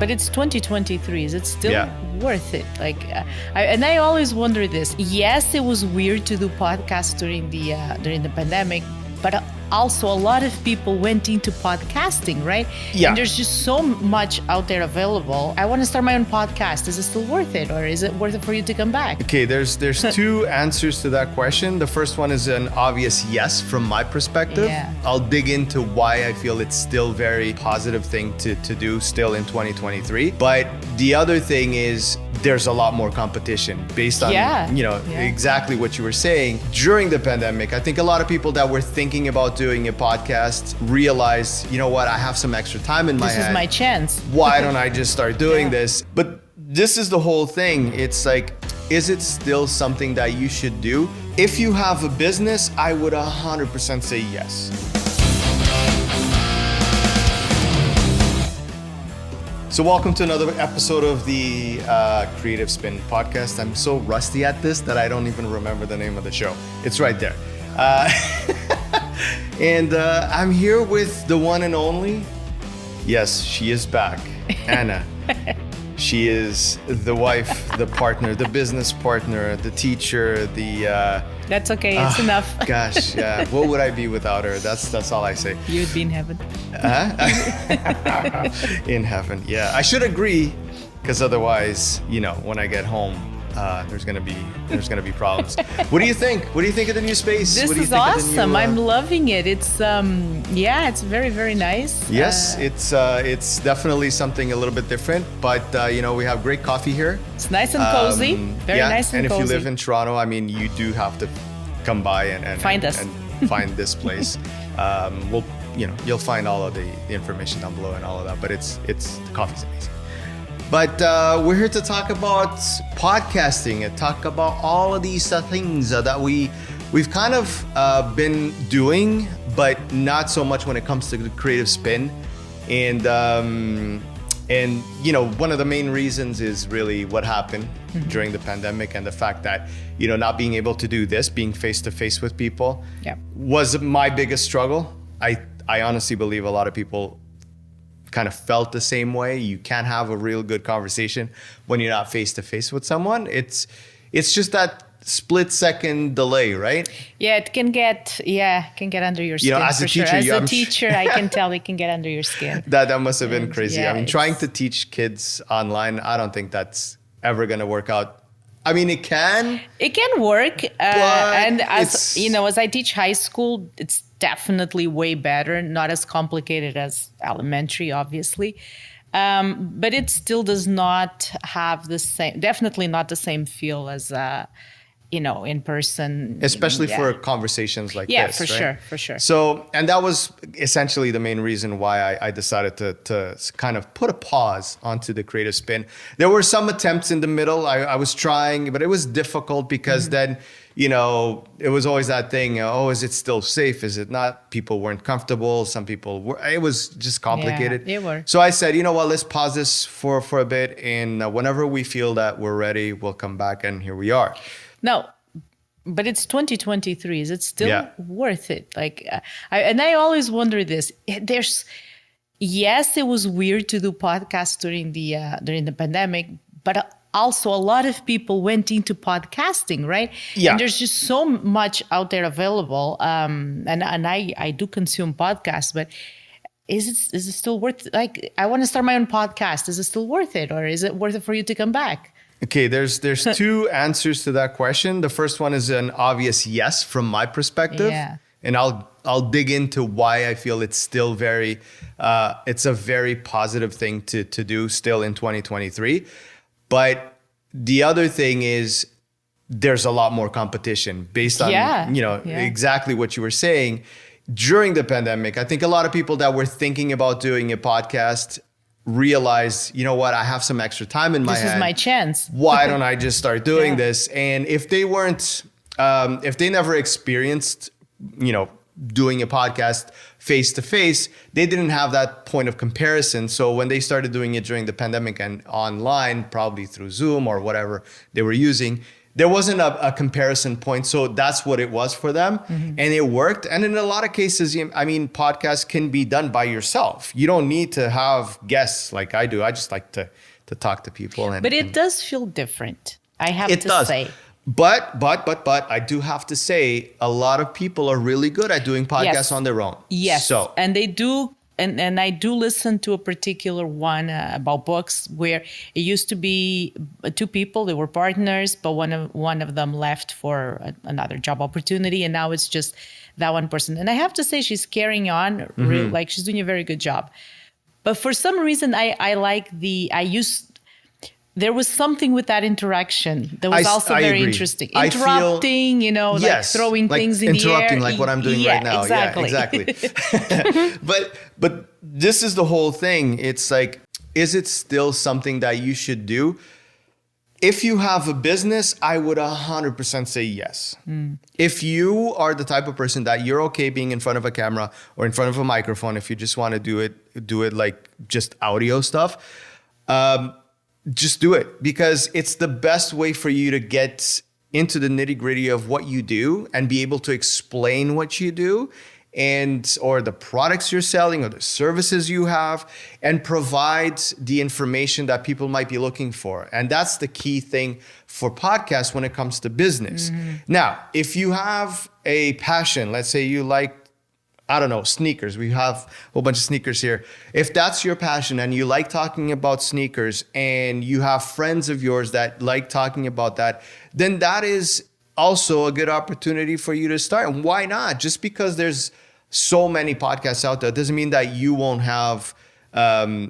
but it's 2023. Is it still Yeah. worth it? Like, I always wonder this. Yes, it was weird to do podcasts during the pandemic, but also a lot of people went into podcasting, right? Yeah. And there's just so much out there available. I want to start my own podcast. Is it still worth it, or is it worth it for you to come back? Okay, there's two answers to that question. The first one is an obvious yes from my perspective. Yeah. I'll dig into why I feel it's still very positive thing to do still in 2023. But the other thing is there's a lot more competition based on exactly what you were saying. During the pandemic, I think a lot of people that were thinking about doing a podcast realized, you know what, I have some extra time in my hand. This is my chance. Why don't I just start doing this? But this is the whole thing. It's like, is it still something that you should do? If you have a business, I would 100% say yes. So welcome to another episode of the Creative Spin podcast. I'm so rusty at this that I don't even remember the name of the show. It's right there. And I'm here with the one and only. Yes, she is back. Anna. She is the wife, the partner, the business partner, the teacher, the... That's okay. It's enough. Gosh, yeah. What would I be without her? That's all I say. You'd be in heaven. In heaven, yeah. I should agree, because otherwise, when I get home, there's gonna be problems. What do you think? What do you think of the new space? This What do you is think of the awesome. new, I'm loving it. It's it's very, very nice. Yes, it's definitely something a little bit different, but we have great coffee here. It's nice and cozy. Very nice and cozy. And if you live in Toronto, I mean, you do have to come by and find us and find this place. You'll find all of the information down below and all of that. But the coffee's amazing. But we're here to talk about podcasting and talk about all of these things that we've kind of been doing, but not so much when it comes to the creative spin. And one of the main reasons is really what happened during the pandemic and the fact that, not being able to do this, being face to face with people was my biggest struggle. I honestly believe a lot of people kind of felt the same way. You can't have a real good conversation when you're not face to face with someone. It's just that split second delay, right? Yeah, it can get under your skin. As a teacher, as a teacher, I can tell it can get under your skin. That must have been crazy. Yeah, I mean, trying to teach kids online, I don't think that's ever going to work out. I mean, it can. It can work, and as I teach high school, it's definitely way better. Not as complicated as elementary, obviously, but it still does not have the same. Definitely not the same feel as in person. Especially for conversations like this. Yeah, for sure. So, and that was essentially the main reason why I decided to kind of put a pause onto the creative spin. There were some attempts in the middle. I was trying, but it was difficult because then, it was always that thing, is it still safe? Is it not? People weren't comfortable. Some people were. It was just complicated. Yeah, it were. So I said, let's pause this for a bit. And whenever we feel that we're ready, we'll come back. And here we are. No, but it's 2023. Is it still worth it? Like, I always wonder this. Yes, it was weird to do podcasts during the pandemic, but also a lot of people went into podcasting, right? Yeah. And there's just so much out there available. And I do consume podcasts, but is it still worth? Like, I want to start my own podcast. Is it still worth it, or is it worth it for you to come back? Okay, there's two answers to that question. The first one is an obvious yes from my perspective. Yeah. And I'll dig into why I feel it's still it's a very positive thing to do still in 2023. But the other thing is there's a lot more competition based on exactly what you were saying. During the pandemic, I think a lot of people that were thinking about doing a podcast realized, you know what, I have some extra time in my hand. This is my chance. Why don't I just start doing this? And if they weren't, if they never experienced, doing a podcast face to face, they didn't have that point of comparison. So when they started doing it during the pandemic and online, probably through Zoom or whatever they were using, there wasn't a comparison point. So that's what it was for them. And it worked. And in a lot of cases, I mean, podcasts can be done by yourself. You don't need to have guests like I do. I just like to talk to people. But it does feel different, I have to say. But I do have to say, a lot of people are really good at doing podcasts on their own. Yes. So, and they do. And I do listen to a particular one about books where it used to be two people. They were partners, but one of them left for another job opportunity, and now it's just that one person. And I have to say, she's carrying on, like she's doing a very good job. But for some reason, there was something with that interaction that was also very interesting. Interrupting, like throwing things in the air. Interrupting, like what I'm doing right now. Exactly. Yeah, exactly. But this is the whole thing. It's like, is it still something that you should do? If you have a business, I would 100% say yes. If you are the type of person that you're okay being in front of a camera or in front of a microphone, if you just want to do it like just audio stuff, just do it, because it's the best way for you to get into the nitty-gritty of what you do and be able to explain what you do or the products you're selling or the services you have, and provide the information that people might be looking for. And that's the key thing for podcasts when it comes to business. Now, if you have a passion, let's say you like, I don't know, sneakers. We have a whole bunch of sneakers here. If that's your passion and you like talking about sneakers and you have friends of yours that like talking about that, then that is also a good opportunity for you to start. And why not? Just because there's so many podcasts out there doesn't mean that you won't have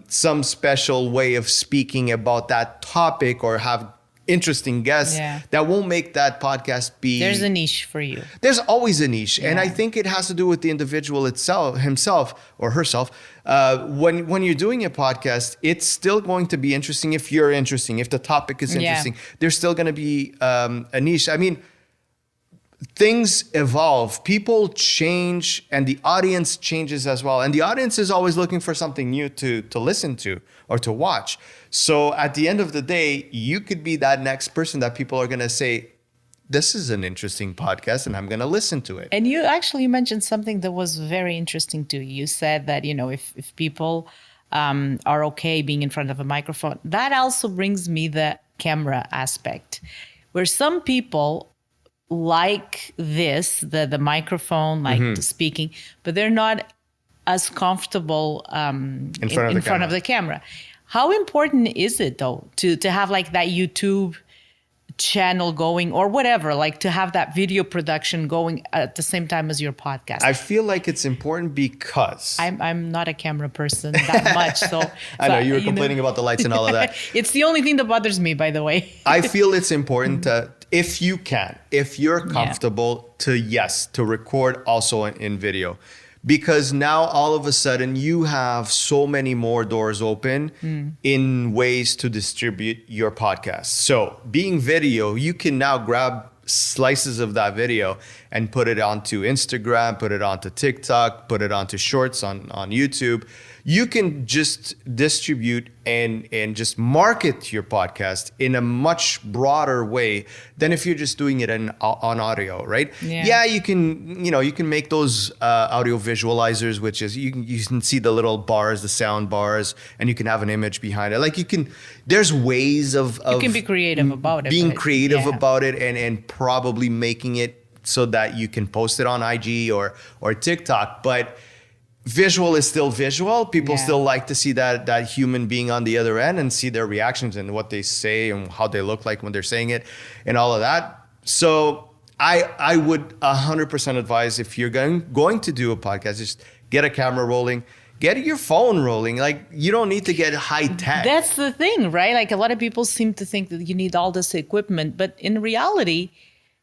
some special way of speaking about that topic or have interesting guests that won't make that podcast be... There's a niche for you. There's always a niche. And I think it has to do with the individual himself or herself. When you're doing a podcast, it's still going to be interesting if you're interesting. If the topic is interesting, there's still going to be a niche. I mean, things evolve, people change, and the audience changes as well. And the audience is always looking for something new to listen to or to watch. So at the end of the day, you could be that next person that people are going to say, this is an interesting podcast and I'm going to listen to it. And you mentioned something that was very interesting too. You said that, if people are okay being in front of a microphone, that also brings me the camera aspect, where some people like the microphone, like the speaking, but they're not as comfortable in front of the camera. How important is it though to have like that YouTube channel going or whatever, like to have that video production going at the same time as your podcast? I feel like it's important because I'm not a camera person that much. So I know you were complaining about the lights and all of that. It's the only thing that bothers me, by the way. I feel it's important to, if you're comfortable to record also in video. Because now all of a sudden you have so many more doors open in ways to distribute your podcast. So being video, you can now grab slices of that video and put it onto Instagram, put it onto TikTok, put it onto Shorts on YouTube. You can just distribute and just market your podcast in a much broader way than if you're just doing it on audio, right? Yeah, you can make those audio visualizers, which is you can see the little bars, the sound bars, and you can have an image behind it. Like there's ways of you can be creative about it. Being creative about it and probably making it so that you can post it on IG or TikTok, but visual is still visual. People still like to see that human being on the other end and see their reactions and what they say and how they look like when they're saying it and all of that. So I would 100% advise, if you're going to do a podcast, just get a camera rolling, get your phone rolling. Like, you don't need to get high tech. That's the thing, right? Like, a lot of people seem to think that you need all this equipment, but in reality,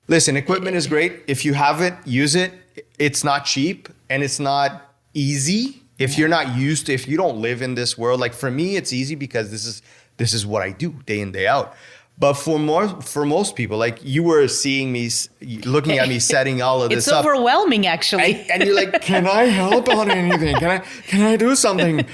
listen, equipment is great. If you have it, use it. It's not cheap and it's not easy. If you're not used to, if you don't live in this world, like for me, it's easy because this is what I do day in, day out. But for most people, like you were seeing me, looking at me setting all of this up. It's overwhelming, actually. And you're like, can I help on anything? Can I do something?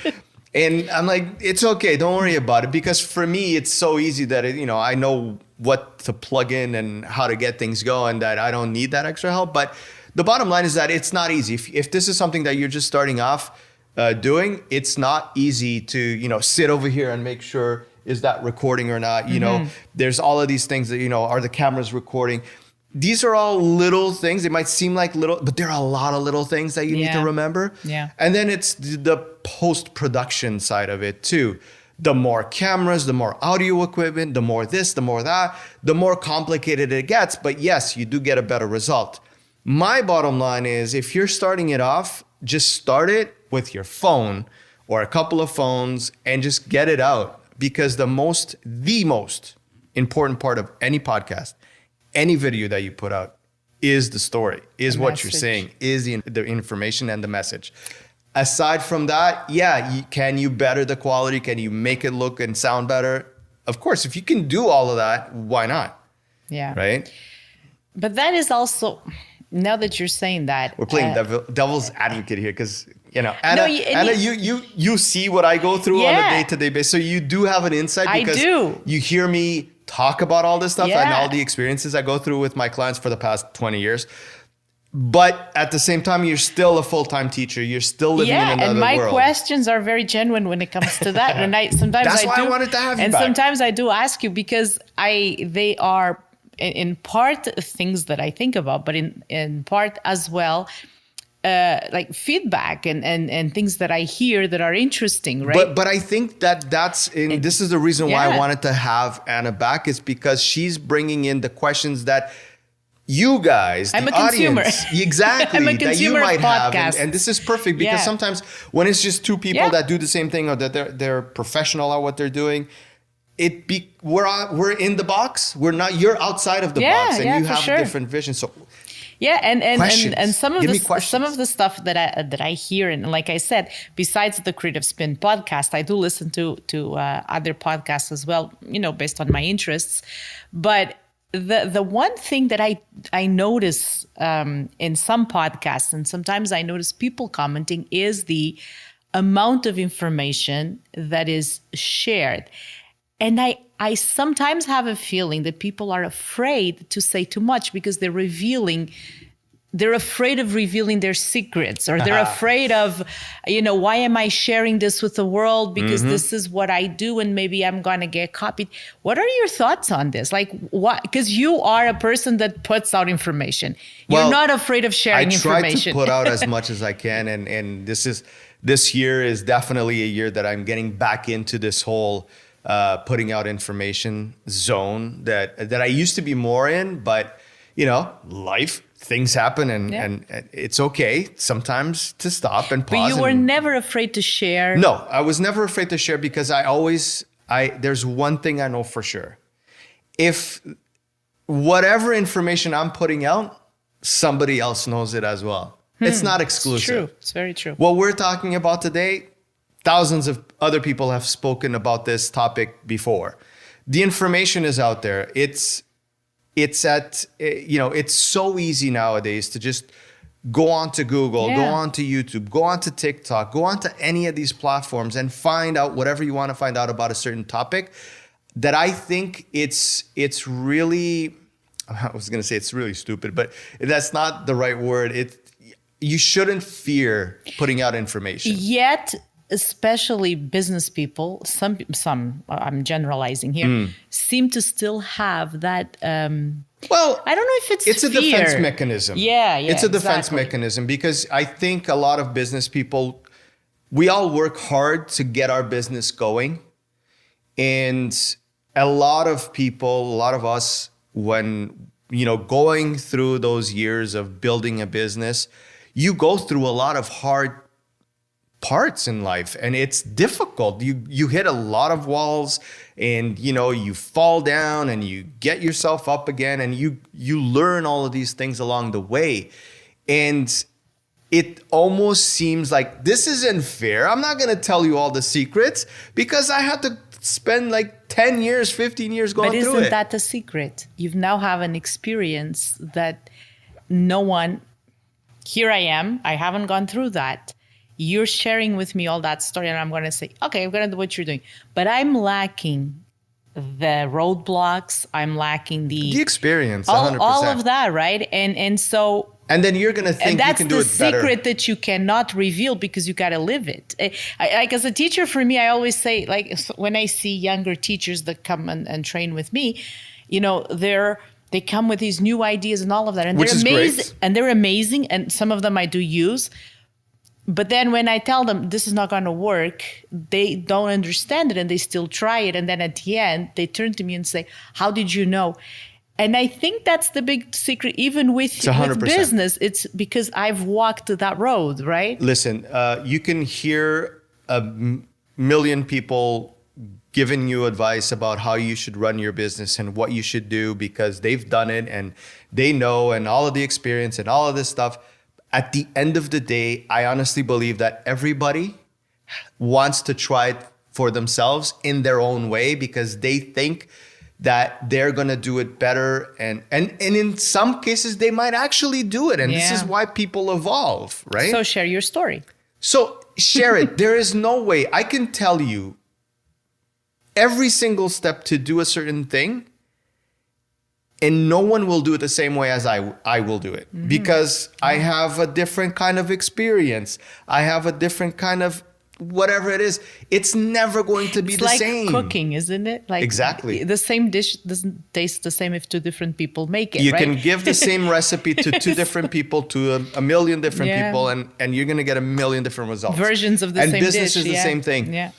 And I'm like, it's okay. Don't worry about it. Because for me, it's so easy that, I know what to plug in and how to get things going, that I don't need that extra help. But the bottom line is that it's not easy. If this is something that you're just starting off doing, it's not easy to, sit over here and make sure, is that recording or not? There's all of these things that, are the cameras recording? These are all little things. They might seem like little, but there are a lot of little things that you need to remember. Yeah. And then it's the post-production side of it too. The more cameras, the more audio equipment, the more this, the more that, the more complicated it gets. But yes, you do get a better result. My bottom line is, if you're starting it off, just start it with your phone or a couple of phones and just get it out. Because the most important part of any podcast, any video that you put out, is the story, is the what message. You're saying, is the information and the message. Aside from that, can you better the quality? Can you make it look and sound better? Of course, if you can do all of that, why not? Yeah. Right? But that is also, now that you're saying that. We're playing devil's advocate here because, Anna, you see what I go through on a day-to-day basis. So you do have an insight because you hear me talk about all this stuff and all the experiences I go through with my clients for the past 20 years. But at the same time, you're still a full-time teacher. You're still living in another world. And my questions are very genuine when it comes to that. And That's why I wanted to have you and back. Sometimes I do ask you because they are in part things that I think about, but in part as well, like feedback and things that I hear that are interesting, right? But I think this is the reason why I wanted to have Anna back, is because she's bringing in the questions that you guys, I'm the a consumer. audience, exactly, I'm a that you consumer might of have. podcasts. And this is perfect because sometimes when it's just two people that do the same thing, or that they're professional at what they're doing, we're in the box. We're not. You're outside of the box, and you have a different vision. So. Yeah, and some of the stuff that I hear, and like I said, besides the Creative Spin podcast, I do listen to other podcasts as well, based on my interests. But the one thing that I notice in some podcasts, and sometimes I notice people commenting, is the amount of information that is shared. And I sometimes have a feeling that people are afraid to say too much because they're afraid of revealing their secrets, or they're afraid of, why am I sharing this with the world? Because this is what I do and maybe I'm going to get copied. What are your thoughts on this? Like, what? Because you are a person that puts out information. You're not afraid of sharing information. I try to put out as much as I can. And this year is definitely a year that I'm getting back into this whole putting out information zone that I used to be more in, but life, things happen and it's okay sometimes to stop and pause. But you were never afraid to share. No, I was never afraid to share because there's one thing I know for sure. If whatever information I'm putting out, somebody else knows it as well. It's not exclusive. It's true. It's very true. What we're talking about today, thousands of other people have spoken about this topic before. The information is out there. It's so easy nowadays to just go onto Google, go onto YouTube, go onto TikTok, go onto any of these platforms and find out whatever you want to find out about a certain topic. That I think it's really, I was going to say it's really stupid, but that's not the right word. You shouldn't fear putting out information. Yet, especially business people, some I'm generalizing here, seem to still have that. Well, I don't know if it's a defense mechanism. Yeah, it's a defense mechanism because I think a lot of business people, we all work hard to get our business going, and a lot of people, a lot of us, when going through those years of building a business, you go through a lot of hard parts in life and it's difficult. You hit a lot of walls and you fall down and you get yourself up again and you learn all of these things along the way. And it almost seems like this isn't fair. I'm not going to tell you all the secrets because I had to spend like 10 years, 15 years going through it. But isn't that the secret? You now have an experience that no one, here I am, I haven't gone through that. You're sharing with me all that story and I'm going to say, okay, I'm going to do what you're doing. But I'm lacking the roadblocks. I'm lacking the experience, 100%. all of that, right? And so. And then you're going to think you can do it better. That's the secret that you cannot reveal because you got to live it. Like as a teacher, for me, I always say, like when I see younger teachers that come and train with me, you know, they come with these new ideas and all of that. And they're amazing. Great. And they're amazing. And some of them I do use. But then when I tell them this is not going to work, they don't understand it and they still try it. And then at the end, they turn to me and say, how did you know? And I think that's the big secret, even with business. It's because I've walked that road, right? Listen, you can hear a million people giving you advice about how you should run your business and what you should do because they've done it and they know and all of the experience and all of this stuff. At the end of the day, I honestly believe that everybody wants to try it for themselves in their own way because they think that they're going to do it better. And in some cases, they might actually do it. And this is why people evolve, right? So share your story. So share it. There is no way. I can tell you every single step to do a certain thing, and no one will do it the same way as I will do it because I have a different kind of experience. I have a different kind of whatever it is. It's never going to be the same. It's like cooking, isn't it? Like exactly. The same dish doesn't taste the same if two different people make it, You right? can give the same recipe to two different people, to a million different people, and you're going to get a million different results. Versions of the same dish. And business is the same thing. Yeah.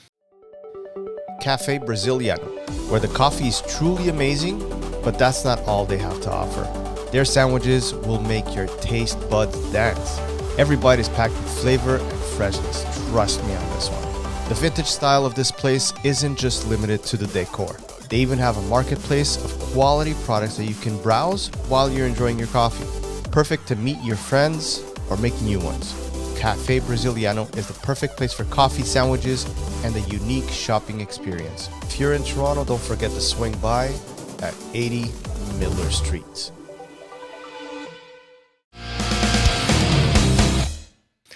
Cafe Brasiliano, where the coffee is truly amazing, but that's not all they have to offer. Their sandwiches will make your taste buds dance. Every bite is packed with flavor and freshness. Trust me on this one. The vintage style of this place isn't just limited to the decor. They even have a marketplace of quality products that you can browse while you're enjoying your coffee. Perfect to meet your friends or make new ones. Cafe Brasiliano is the perfect place for coffee, sandwiches, and a unique shopping experience. If you're in Toronto, don't forget to swing by at 80 Miller Street.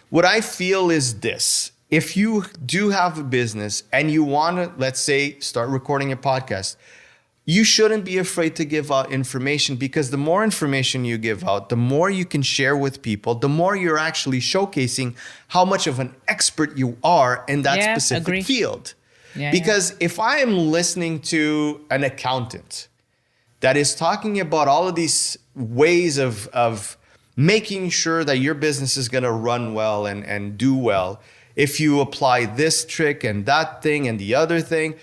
What I feel is this. If you do have a business and you want to, let's say, start recording a podcast, you shouldn't be afraid to give out information because the more information you give out, the more you can share with people, the more you're actually showcasing how much of an expert you are in that specific field. Because if I am listening to an accountant that is talking about all of these ways of making sure that your business is going to run well and do well, if you apply this trick and that thing and the other thing,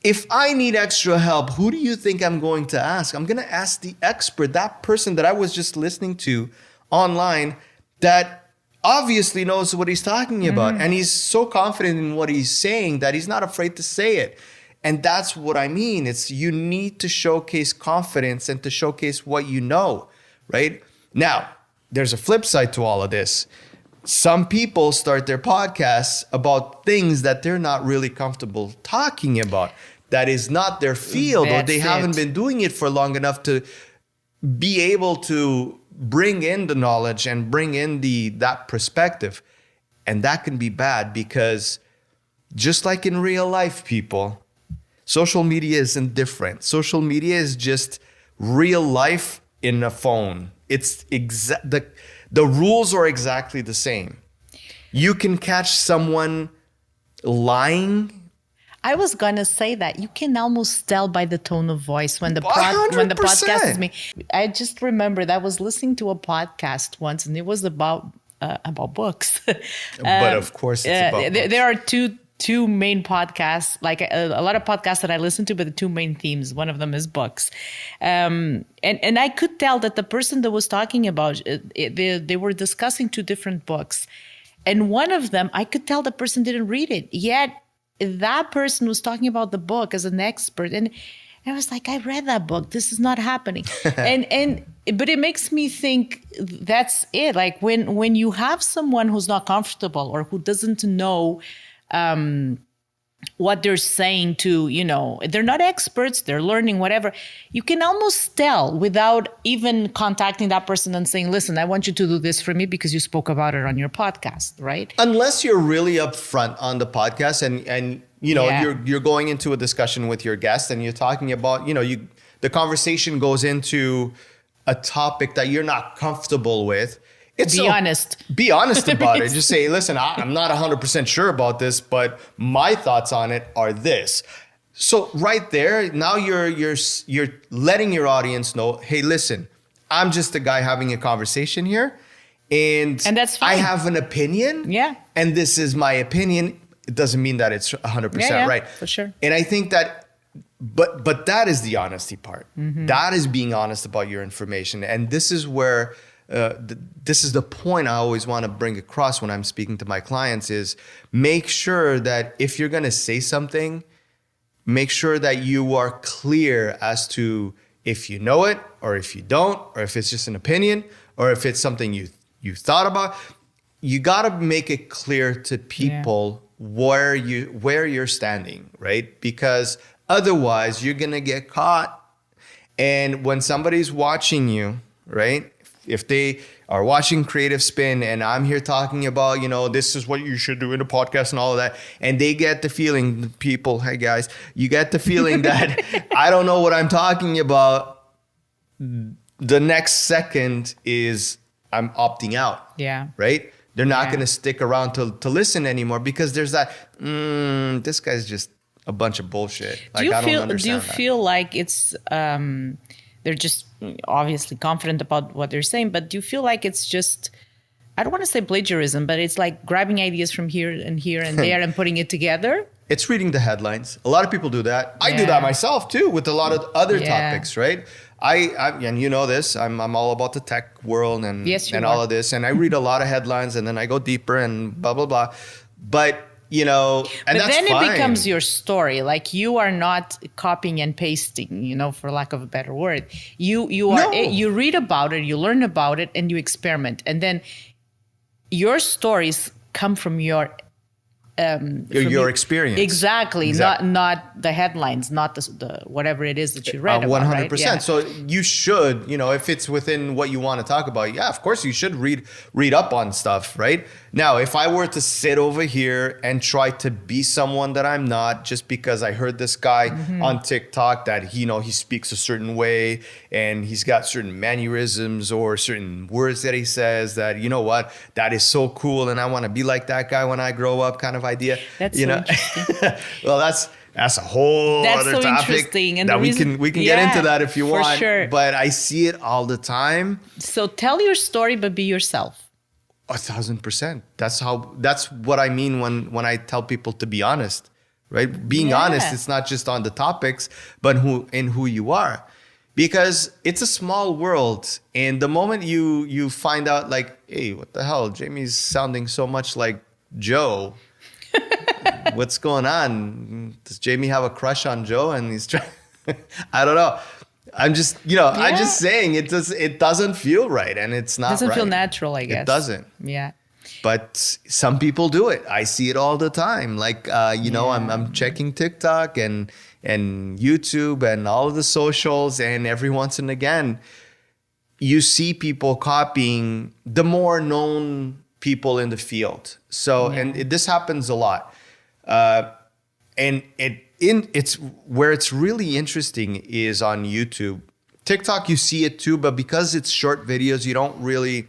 if I need extra help, who do you think I'm going to ask? I'm going to ask the expert, that person that I was just listening to online that obviously knows what he's talking about. And he's so confident in what he's saying that he's not afraid to say it. And that's what I mean. It's you need to showcase confidence and to showcase what you know, right? Now, there's a flip side to all of this. Some people start their podcasts about things that they're not really comfortable talking about. That is not their field, or they haven't been doing it for long enough to be able to bring in the knowledge and bring in that perspective. And that can be bad because just like in real life, people, social media isn't different. Social media is just real life in a phone. It's the rules are exactly the same. You can catch someone lying. I was gonna say that you can almost tell by the tone of voice when the podcast is me. I just remember that I was listening to a podcast once, and it was about books. But of course, it's about books. There are two main podcasts, like a lot of podcasts that I listen to, but the two main themes, one of them is books. And I could tell that the person that was talking about, they were discussing two different books. And one of them, I could tell the person didn't read it. Yet that person was talking about the book as an expert. And I was like, I read that book. This is not happening. But it makes me think that's it. Like when you have someone who's not comfortable or who doesn't know what they're saying to, they're not experts, they're learning, whatever. You can almost tell without even contacting that person and saying, listen, I want you to do this for me because you spoke about it on your podcast, right? Unless you're really upfront on the podcast and you're going into a discussion with your guest and you're talking about, the conversation goes into a topic that you're not comfortable with. Be honest. Be honest about it. Just say, listen, I'm not 100% sure about this, but my thoughts on it are this. So right there, now you're letting your audience know, hey, listen, I'm just a guy having a conversation here, and that's fine. I have an opinion. Yeah. And this is my opinion. It doesn't mean that it's 100% right. For sure. And I think that, but that is the honesty part. Mm-hmm. That is being honest about your information. And this is where, this is the point I always want to bring across when I'm speaking to my clients is make sure that if you're going to say something, make sure that you are clear as to if you know it or if you don't, or if it's just an opinion or if it's something you thought about. You got to make it clear to people where you're standing, right? Because otherwise you're going to get caught. And when somebody's watching you, right? If they are watching Creative Spin and I'm here talking about, this is what you should do in a podcast and all of that, and they get the feeling, people, hey guys, you get the feeling that I don't know what I'm talking about, the next second is I'm opting out. Yeah. Right? They're not going to stick around to listen anymore because there's that, this guy's just a bunch of bullshit. Do you feel like it's... they're just obviously confident about what they're saying, but do you feel like it's just, I don't want to say plagiarism, but it's like grabbing ideas from here and there and putting it together? It's reading the headlines. A lot of people do that. I do that myself too with a lot of other topics, right? I and you know this, I'm all about the tech world and all of this. And I read a lot of headlines and then I go deeper and blah, blah, blah. But and but that's then fine. It becomes your story. Like you are not copying and pasting, for lack of a better word. You read about it, you learn about it, and you experiment. And then your stories come from your experience. Exactly. Not the headlines, not the whatever it is that you read about. 100%. Right? Yeah. So you should, if it's within what you want to talk about, of course you should read up on stuff, right? Now, if I were to sit over here and try to be someone that I'm not just because I heard this guy on TikTok that he speaks a certain way and he's got certain mannerisms or certain words that he says that, that is so cool and I want to be like that guy when I grow up kind of idea. That's so interesting. Well, that's a whole other topic interesting. And that we can get into that if you want. Sure. But I see it all the time. So tell your story, but be yourself. 1,000%. That's what I mean when I tell people to be honest, right? Being honest, it's not just on the topics, but who you are. Because it's a small world. And the moment you find out like, hey, what the hell? Jamie's sounding so much like Joe. What's going on? Does Jamie have a crush on Joe? And he's trying, I don't know. I'm just, I'm just saying it doesn't feel right. And it's not right. It doesn't feel natural, I guess. It doesn't. Yeah. But some people do it. I see it all the time. Like, I'm checking TikTok and YouTube and all of the socials. And every once and again, you see people copying the more known people in the field. So, this happens a lot. It's where it's really interesting is on YouTube. TikTok, you see it too, but because it's short videos, you don't really...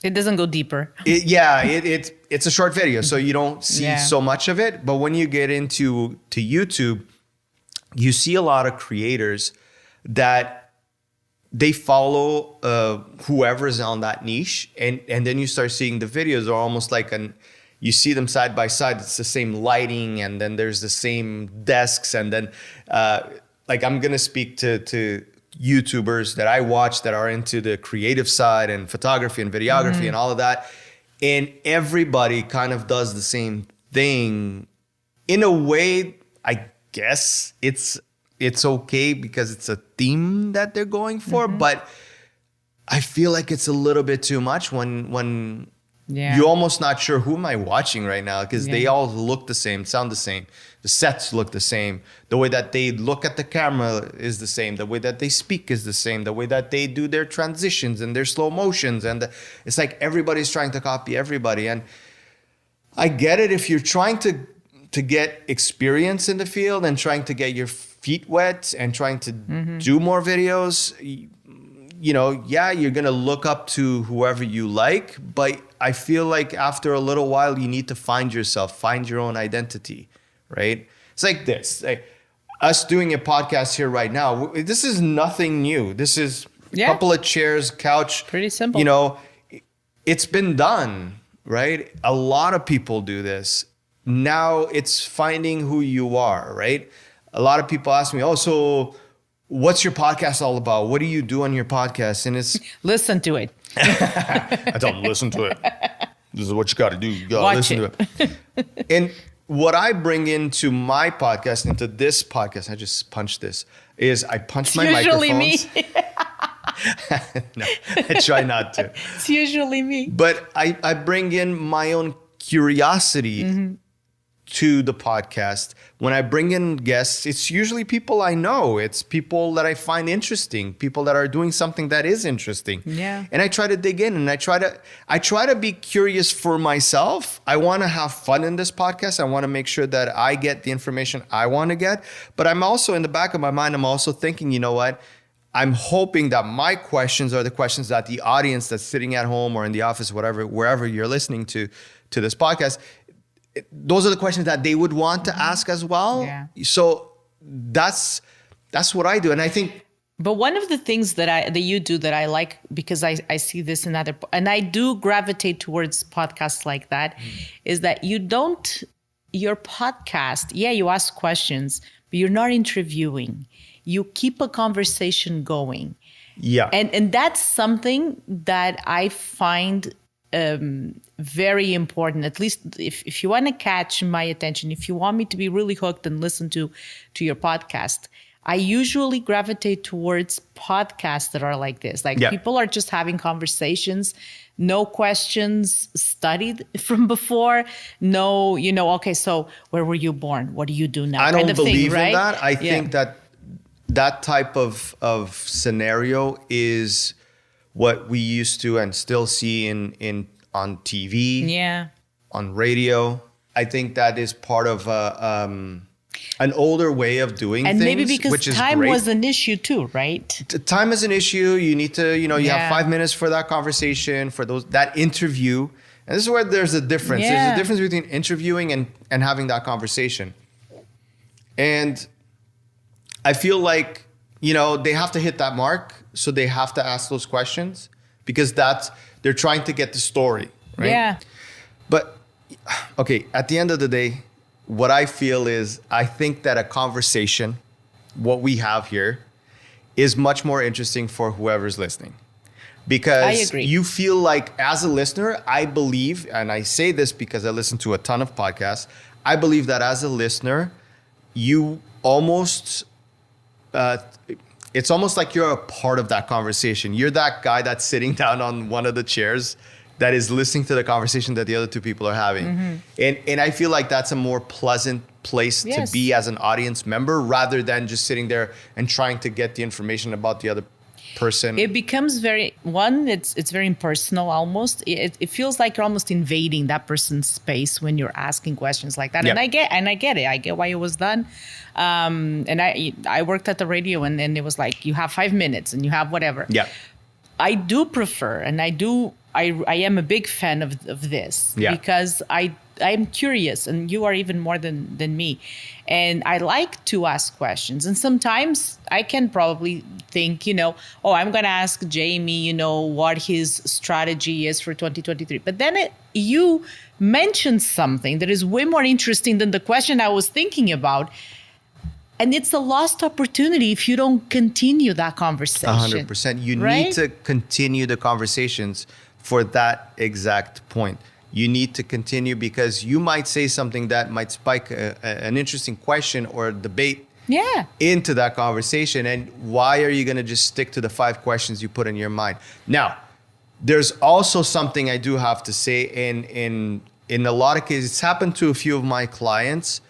It doesn't go deeper. It's a short video, so you don't see so much of it. But when you get into YouTube, you see a lot of creators that they follow whoever's on that niche. And then you start seeing the videos are almost like you see them side by side. It's the same lighting, and then there's the same desks. And then I'm going to speak to YouTubers that I watch that are into the creative side and photography and videography and all of that. And everybody kind of does the same thing. In a way, I guess it's okay because it's a theme that they're going for. But I feel like it's a little bit too much when You're almost not sure who am I watching right now because they all look the same, sound the same. The sets look the same. The way that they look at the camera is the same. The way that they speak is the same. The way that they do their transitions and their slow motions. And it's like everybody's trying to copy everybody. And I get it if you're trying to get experience in the field and trying to get your feet wet and trying to do more videos. You know, you're going to look up to whoever you like. But I feel like after a little while, you need to find yourself, find your own identity. Right? It's like this. Like us doing a podcast here right now. This is nothing new. This is a couple of chairs, couch. Pretty simple. You know, it's been done, right? A lot of people do this. Now it's finding who you are, right? A lot of people ask me, oh, so what's your podcast all about? What do you do on your podcast? And it's... Listen to it. I tell them, listen to it. This is what you got to do. You got to listen to it. And what I bring into my podcast, into this podcast, I just punched this, is I punch my microphones. Usually me. No, I try not to. It's usually me. But I bring in my own curiosity to the podcast. When I bring in guests, it's usually people I know. It's people that I find interesting, people that are doing something that is interesting. Yeah. And I try to dig in and I try to be curious for myself. I want to have fun in this podcast. I want to make sure that I get the information I want to get. But I'm also in the back of my mind, I'm also thinking, you know what? I'm hoping that my questions are the questions that the audience that's sitting at home or in the office, whatever, wherever you're listening to this podcast, those are the questions that they would want to ask as well. Yeah. So that's what I do. And I think... But one of the things that you do that I like, because I see this in other, and I do gravitate towards podcasts like that, is that your podcast, you ask questions, but you're not interviewing. You keep a conversation going. Yeah. And that's something that I find very important. At least if you want to catch my attention, if you want me to be really hooked and listen to your podcast, I usually gravitate towards podcasts that are like this. Like people are just having conversations, no questions studied from before. No, okay, so where were you born? What do you do now? I don't believe right? in that. I think that type of scenario is what we used to and still see on TV, on radio. I think that is part of an older way of doing things, and maybe because which is time great. Was an issue too, right? Time is an issue. You need to, you have 5 minutes for that conversation, for that interview. And this is where there's a difference. There's a difference between interviewing and having that conversation. And I feel like, they have to hit that mark. So they have to ask those questions because they're trying to get the story, right? Yeah. But, okay, at the end of the day, what I feel is I think that a conversation, what we have here, is much more interesting for whoever's listening. Because I agree. You feel like, as a listener, I believe, and I say this because I listen to a ton of podcasts, I believe that as a listener, you almost... it's almost like you're a part of that conversation. You're that guy that's sitting down on one of the chairs that is listening to the conversation that the other two people are having. And I feel like that's a more pleasant place to be as an audience member rather than just sitting there and trying to get the information about the other person. It becomes it's very impersonal almost. It feels like you're almost invading that person's space when you're asking questions like that. Yeah. And I get it. I get why it was done. And I worked at the radio and then it was like, you have 5 minutes and you have whatever. Yeah. I do prefer, and I am a big fan of this because I'm curious, and you are even more than me. And I like to ask questions. And sometimes I can probably think, I'm going to ask Jamie, what his strategy is for 2023. But then you mentioned something that is way more interesting than the question I was thinking about. And it's a lost opportunity if you don't continue that conversation. 100%. You need to continue the conversations for that exact point. You need to continue because you might say something that might spike an interesting question or a debate into that conversation. And why are you going to just stick to the 5 questions you put in your mind? Now, there's also something I do have to say in a lot of cases, it's happened to a few of my clients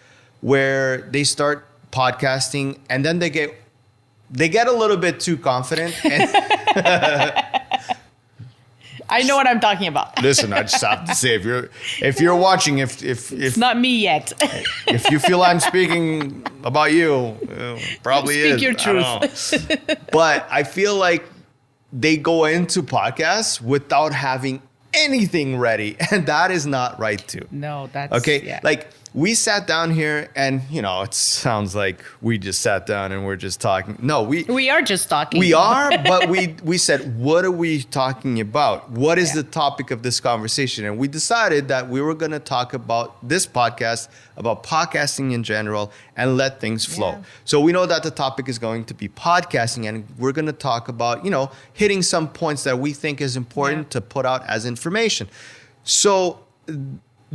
where they start podcasting and then they get a little bit too confident. And I know what I'm talking about. listen, I just have to say, if you're watching, if It's not me yet. if you feel I'm speaking about you, probably Speak is. your I don't truth. know. But I feel like they go into podcasts without having anything ready, and that is not right too. No, that's Okay, yeah. like we sat down here, and it sounds like we just sat down and we're just talking. No, we are just talking. we are, but we said, what are we talking about? What is the topic of this conversation? And we decided that we were going to talk about this podcast, about podcasting in general, and let things flow. Yeah. So we know that the topic is going to be podcasting, and we're going to talk about, hitting some points that we think is important to put out as information. So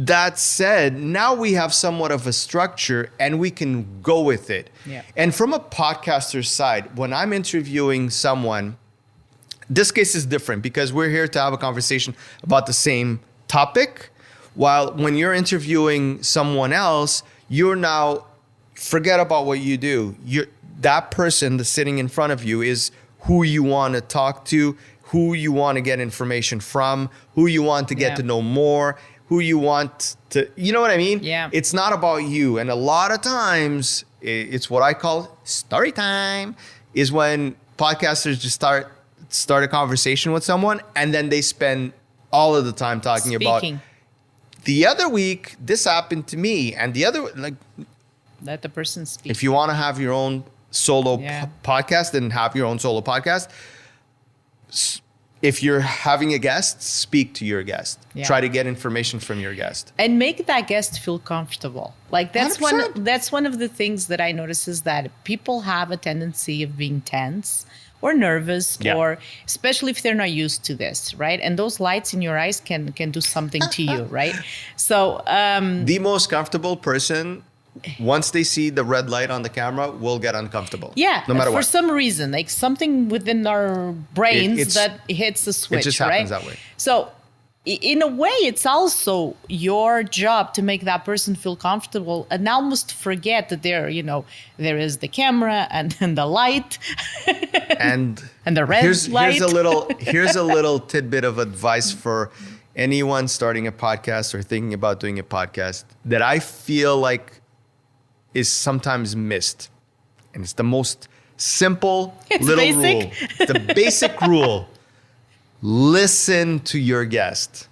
that said, now we have somewhat of a structure and we can go with it. Yeah. And from a podcaster's side, when I'm interviewing someone, this case is different because we're here to have a conversation about the same topic. While when you're interviewing someone else, you're now, forget about what you do. That person that's sitting in front of you is who you want to talk to, who you want to get information from, who you want to get to know more, who you want to, you know what I mean? Yeah. It's not about you. And a lot of times, it's what I call story time, is when podcasters just start a conversation with someone and then they spend all of the time talking about, the other week, this happened to me. And the other, let the person speak. if you want to have your own solo podcast, then have your own solo podcast. If you're having a guest, speak to your guest. Yeah. Try to get information from your guest. And make that guest feel comfortable. Like that's 100%. one of the things that I notice is that people have a tendency of being tense or nervous, or especially if they're not used to this, right? And those lights in your eyes can do something to you, right? So the most comfortable person, once they see the red light on the camera, will get uncomfortable. Yeah, no matter for what. some reason, like something within our brains that hits a switch, it just right? happens that way. So in a way, it's also your job to make that person feel comfortable and almost forget that there is the camera and the light and the red light. Here's a little tidbit of advice for anyone starting a podcast or thinking about doing a podcast that I feel like is sometimes missed. And it's the most simple little rule. The basic rule. Listen to your guest.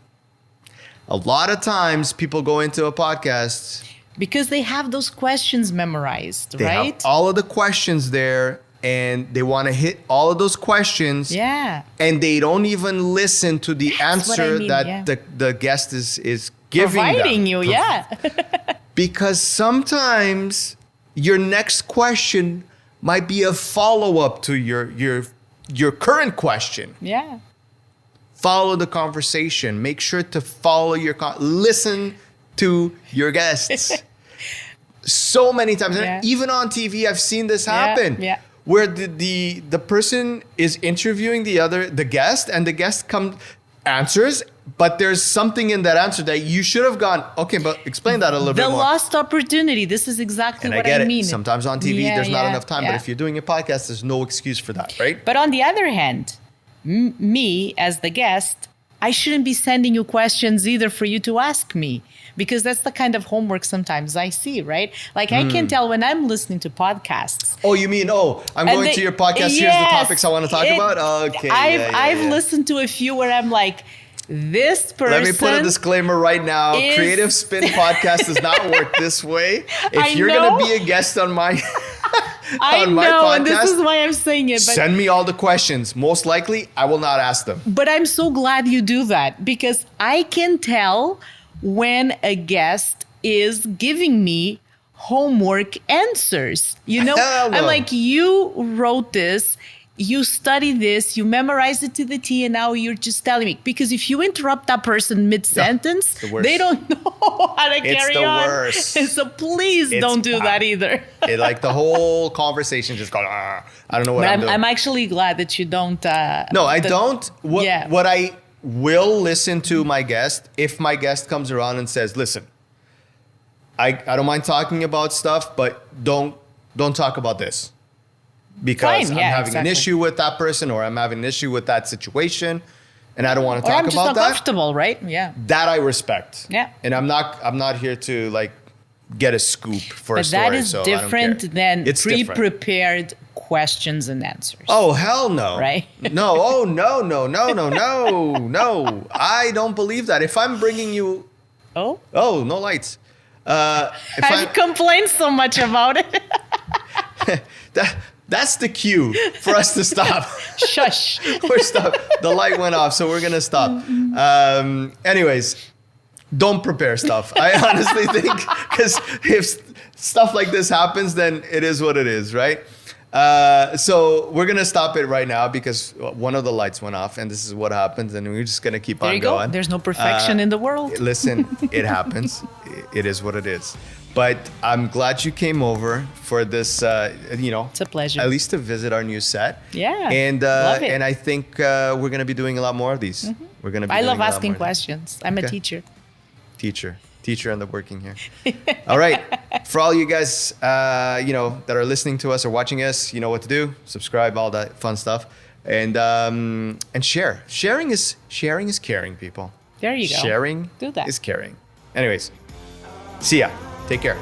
A lot of times people go into a podcast because they have those questions memorized, they right? have all of the questions there and they want to hit all of those questions. Yeah. And they don't even listen to the answer the guest is giving providing them. you, yeah. Because sometimes your next question might be a follow-up to your current question. Yeah. Follow the conversation. Make sure to follow listen to your guests. So many times, and even on TV, I've seen this happen. Yeah. Where the person is interviewing the guest, and the guest answers, but there's something in that answer that you should have gone, okay, but explain that a little bit more. The lost opportunity. This is exactly what I mean. Sometimes on TV, there's not enough time, but if you're doing a podcast, there's no excuse for that, right? But on the other hand, me as the guest, I shouldn't be sending you questions either for you to ask me, because that's the kind of homework sometimes I see, right? Like I can tell when I'm listening to podcasts. Oh, you mean, I'm going to your podcast, here's the topics I want to talk about? Okay. I've listened to a few where I'm like, this person. Let me put a disclaimer right now. Creative Spin Podcast does not work this way. If you're going to be a guest on my I know, podcast, and this is why I'm saying it. But send me all the questions. Most likely, I will not ask them. But I'm so glad you do that, because I can tell when a guest is giving me homework answers. I'm like, you wrote this, you studied this, you memorized it to the T, and now you're just telling me. Because if you interrupt that person mid-sentence, they don't know how to carry on. It's the worst. So please don't do that either. Like the whole conversation just goes, I don't know what I'm doing. I'm actually glad that you don't. No, I don't. What will listen to my guest if my guest comes around and says, listen, I don't mind talking about stuff, but don't talk about this. Because I'm having an issue with that person, or I'm having an issue with that situation, and I don't want to talk about that. I'm just not comfortable, right? Yeah. That I respect. Yeah. And I'm not here to like get a scoop for a story. But that is different than pre-prepared questions and answers. Oh, hell no. Right? No. Oh, no. I don't believe that. If I'm bringing you... Oh, no lights. I've complained so much about it. That's the cue for us to stop. Shush. We're stop. The light went off, so we're going to stop. Anyways, don't prepare stuff. I honestly think, because if stuff like this happens, then it is what it is, right? So we're going to stop it right now because one of the lights went off, and this is what happens, and we're just going to keep on going. There's no perfection in the world. Listen, it happens. It is what it is. But I'm glad you came over for this, It's a pleasure. At least to visit our new set. Yeah, and love it. And I think we're going to be doing a lot more of these. Mm-hmm. We're going to be I doing love a lot asking more questions. I'm a teacher. Teacher and the working here. All right. For all you guys, that are listening to us or watching us, you know what to do. Subscribe, all that fun stuff. And share. Sharing is caring, people. There you go. Sharing Do that. is caring. Anyways, see ya. Take care.